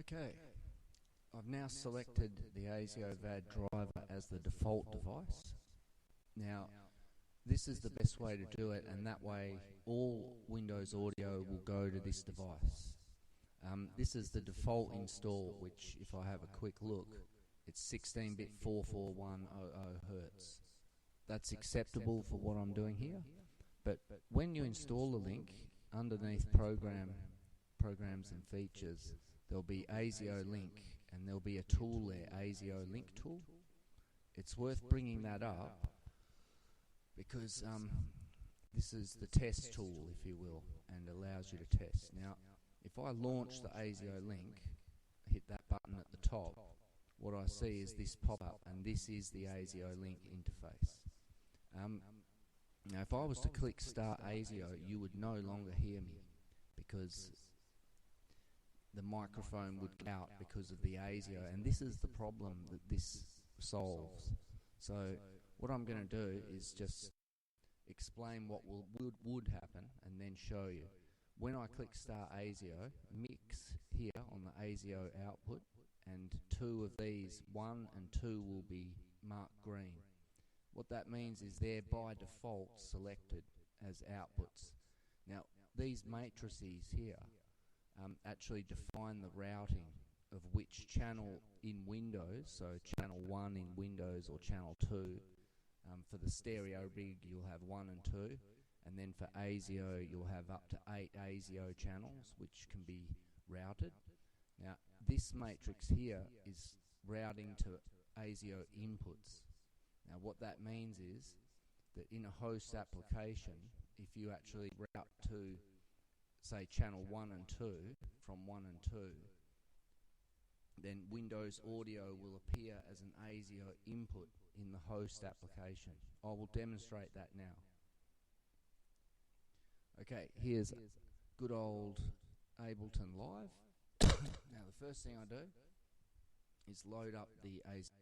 Okay, I've now selected the ASIO VAD driver as the default device. Now, this is the best way to do it, and that way all Windows audio will go to this device. This is the default install, which, if I have a quick look, it's 16-bit 44100 Hz. That's acceptable for what I'm doing here, but when you install the link, underneath programs and features, there'll be ASIO Link, and there'll be a tool there, ASIO Link tool. It's worth bringing that up because this is the test tool, if you will, and allows you to test. Now, if I launch the ASIO Link, hit that button at the top, what I see is this pop up, and this is the ASIO Link interface. Now, if I was to click Start ASIO, you would no longer hear me because the microphone would go out because of the ASIO, and this is the problem that this solves. So what I'm going to do is just explain what would happen and then show you. When I click Start ASIO, mix here on the ASIO output, and two of these, 1 and 2, will be marked green. What that means is they're by default selected as outputs. Now, these matrices here actually define the routing of which channel in Windows, so channel 1 in Windows or channel 2. For the stereo rig, you'll have 1 and 2, and then for ASIO, you'll have up to 8 ASIO channels, which can be routed. Now, this matrix here is routing to ASIO inputs. Now, what that means is that in a host application, if you actually route to, say, channel 1 and 2, from 1 and 2, then Windows Audio will appear as an ASIO input in the host application. I will demonstrate that now. Okay, here's good old Ableton Live. Now, the first thing I do is load up the ASIO.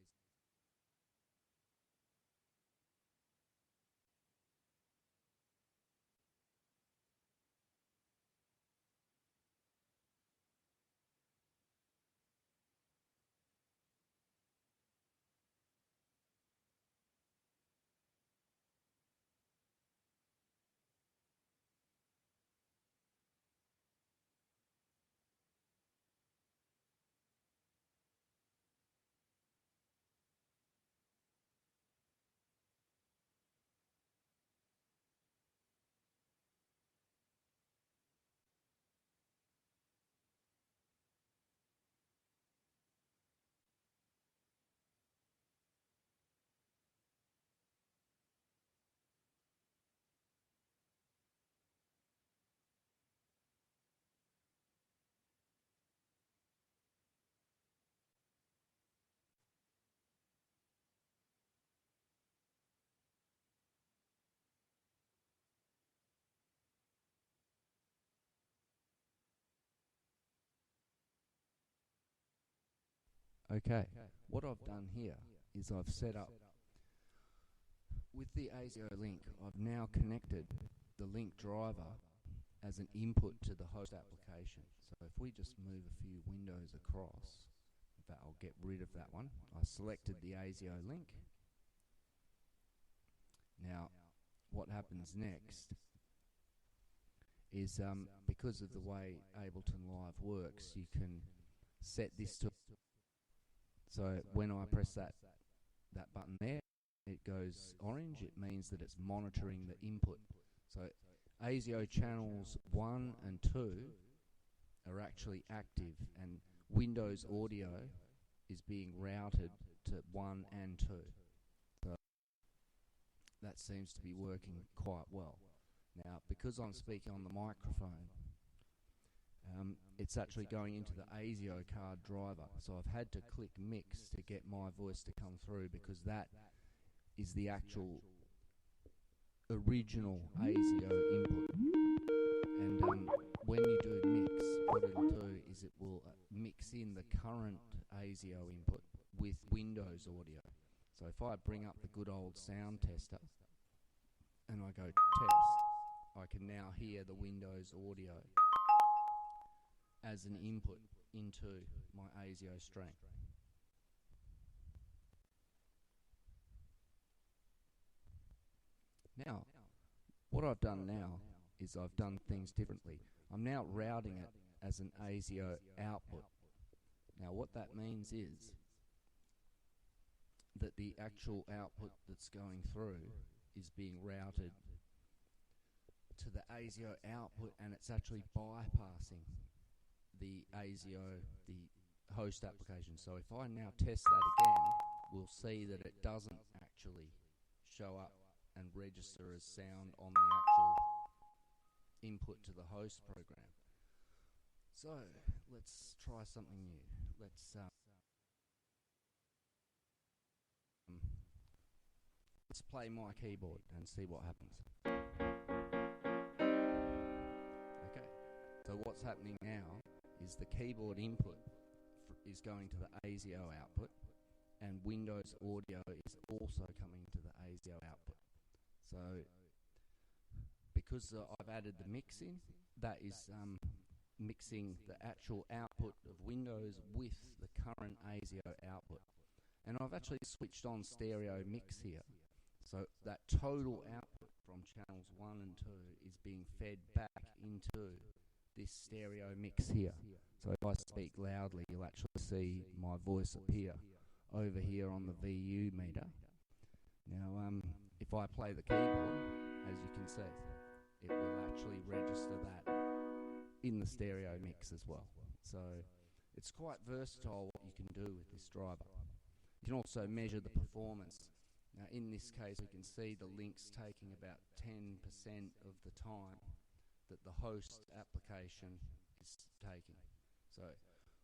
Okay, what I've done here is I've set up, with the ASIO link, I've now connected the link driver as an input to the host application. So if we just move a few windows across, in fact I'll get rid of that one. I selected the ASIO link. Now, what happens next is, because of the way Ableton Live works, you can set this to... So when I press that button there, it goes orange. It means that it's monitoring the input. So ASIO channels 1 and 2 are actually active, and Windows Audio is being routed to 1 and 2. So that seems to be working quite well. Now, because I'm speaking on the microphone, it's actually going into the ASIO card driver. So I've had to click mix to get my voice to come through, because that is the actual original ASIO input. And when you do mix, what it'll do is it will mix in the current ASIO input with Windows Audio. So if I bring up the good old sound tester and I go test, I can now hear the Windows Audio as an input. into my ASIO stream. Now, what I've done now is I've done things differently. I'm now routing it as an ASIO output. Now what that means is that the actual output that's going through is being routed to the ASIO output, and it's actually bypassing the ASIO, the host application. So if I now test that again, we'll see that it doesn't actually show up and register as sound on the actual input to the host program. So let's try something new. Let's play my keyboard and see what happens. Okay, so what's happening now is the keyboard input is going to the ASIO output, and Windows audio is also coming to the ASIO output. So because I've added the mix in, that is mixing the actual output of Windows with the current ASIO output. And I've actually switched on stereo mix here. So that total output from channels 1 and 2 is being fed back into this stereo mix here. So if I speak loudly, you'll actually see my voice appear over here on the VU meter. Now, if I play the keyboard, as you can see, it will actually register that in the stereo mix as well. So it's quite versatile what you can do with this driver. You can also measure the performance. Now in this case, we can see the link's taking about 10% of the time that the host application is taking. So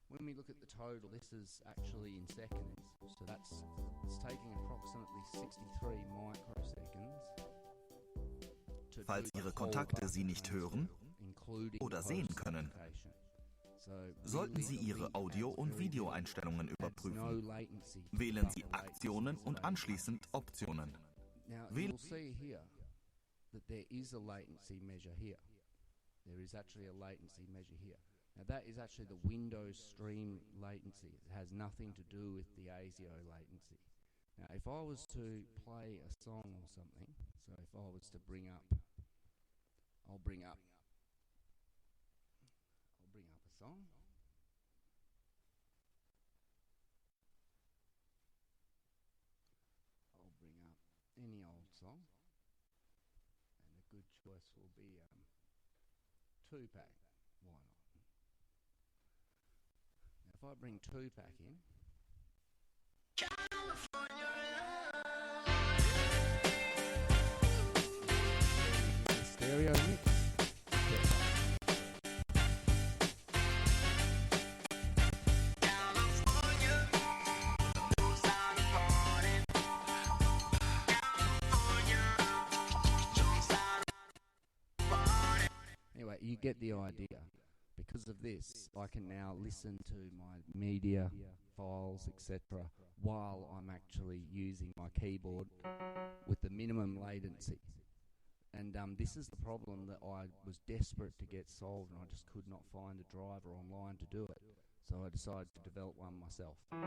when we look at the total, this is actually in seconds. So it's taking approximately 63 microseconds. Falls Ihre Kontakte Sie nicht hören oder sehen können, sollten Sie Ihre Audio- und Videoeinstellungen überprüfen. Wählen Sie Aktionen und anschließend Optionen. Now you'll see here that there is a latency measure here. There is actually a latency measure here. Now that is actually the Windows stream latency. It has nothing to do with the ASIO latency. Now if I was to play a song or something, so if I was to bring up a song. I'll bring up any old song, and a good choice will be Tupac. Why not? Now if I bring Tupac in, stereo mix. Anyway, you get the idea. Because of this, I can now listen to my media files, etc., while I'm actually using my keyboard with the minimum latency. And this is the problem that I was desperate to get solved, and I just could not find a driver online to do it. So I decided to develop one myself. And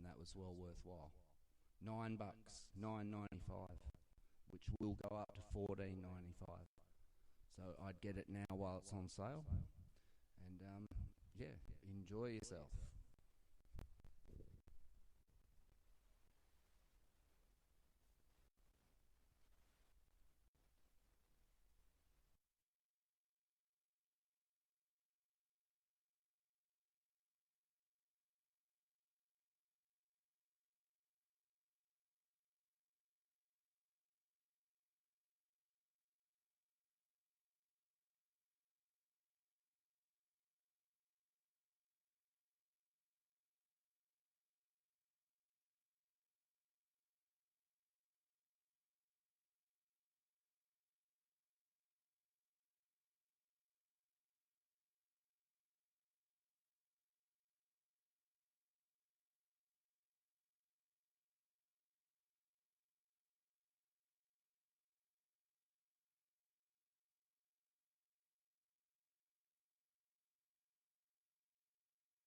that was well worthwhile. $9, $9.95, which will go up to $14.95. So I'd get it now while it's on sale. And yeah, enjoy yourself.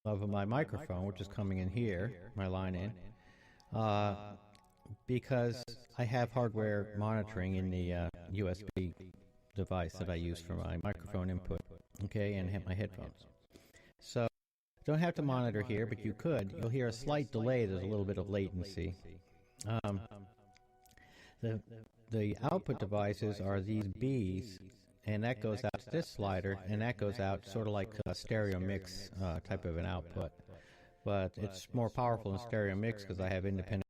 of my microphone, which is coming in here, my line in, because I have hardware monitoring in the USB device that I use for my microphone input, okay, and my headphones. So don't have to monitor here, but you could. You'll hear a slight delay. There's a little bit of latency. The output devices are these Bs, and that goes out to this slider, and that goes out sort of like a stereo mix type of an output. But it's more powerful in stereo mix because I have independent